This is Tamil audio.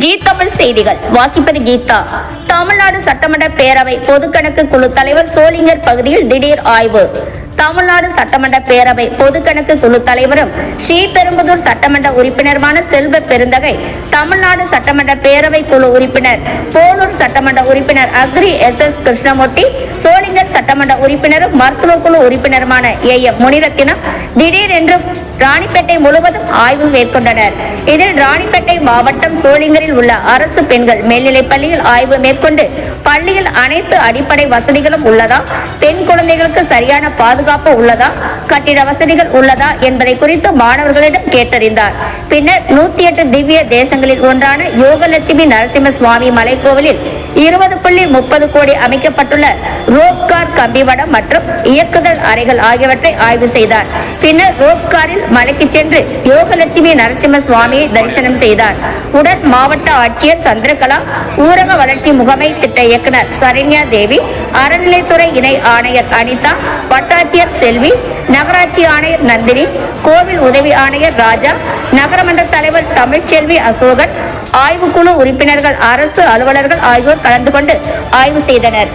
ஜி தமிழ் செய்திகள் வாசிப்பது கீதா. தமிழ்நாடு சட்டமன்ற பேரவை பொதுக்கணக்கு குழு தலைவர் சோளிங்கர் பகுதியில் திடீர் ஆய்வு. தமிழ்நாடு சட்டமன்ற பேரவை பொதுக்கணக்கு குழு தலைவரும் ஸ்ரீபெரும்புதூர் சட்டமன்ற உறுப்பினருமான செல்வ பெருந்தகை, தமிழ்நாடு சட்டமன்ற பேரவை குழு உறுப்பினர் போலூர் சட்டமன்ற உறுப்பினர் அக்ரி எஸ் கிருஷ்ணமூர்த்தி, சோளிங்கர் சட்டமன்ற உறுப்பினரும் மருத்துவ குழு உறுப்பினருமான AM முனிரத்தினம் திடீரென்று ராணிப்பேட்டை முழுவதும் ஆய்வு மேற்கொண்டனர். இதில் ராணிப்பேட்டை மாவட்டம் சோளிங்கரில் உள்ள அரசு பெண்கள் மேல்நிலைப் பள்ளியில் ஆய்வு மேற்கொண்டு பள்ளியில் அனைத்து அடிப்படை வசதிகளும் உள்ளதா, பெண் குழந்தைகளுக்கு சரியான பாதுகாப்பு உள்ளதா, கட்டிட வசதிகள் உள்ளதா என்பதை குறித்து மாணவர்களிடம் கேட்டறிந்தார். பின்னர் 108 திவ்ய தேசங்களில் ஒன்றான யோகலட்சுமி நரசிம்ம சுவாமி மலைக்கோவிலில் 20.30 கோடி அமைக்கப்பட்டுள்ள ரோப்கார் கம்பிவடம் மற்றும் இயக்குதல் அறைகள் ஆகியவற்றை ஆய்வு செய்தார். பின்னர் ரோப்காரில் மலைக்கு சென்று யோகலட்சுமி நரசிம்ம சுவாமியை தரிசனம் செய்தார். உடன் மாவட்ட ஆட்சியர் சந்திரகலா, ஊரக வளர்ச்சி முகமை திட்ட இயக்குனர் சரண்யா தேவி, அறநிலைத்துறை இணை ஆணையர் அனிதா, வட்டாட்சியர் செல்வி, நகராட்சி ஆணையர் நந்தினி, கோவில் உதவி ஆணையர் ராஜா, நகரமன்ற தலைவர் தமிழ்ச்செல்வி அசோகன், ஆய்வுக்குழு உறுப்பினர்கள், அரசு அலுவலர்கள் ஆகியோர் கலந்து கொண்டு ஆய்வு செய்தனர்.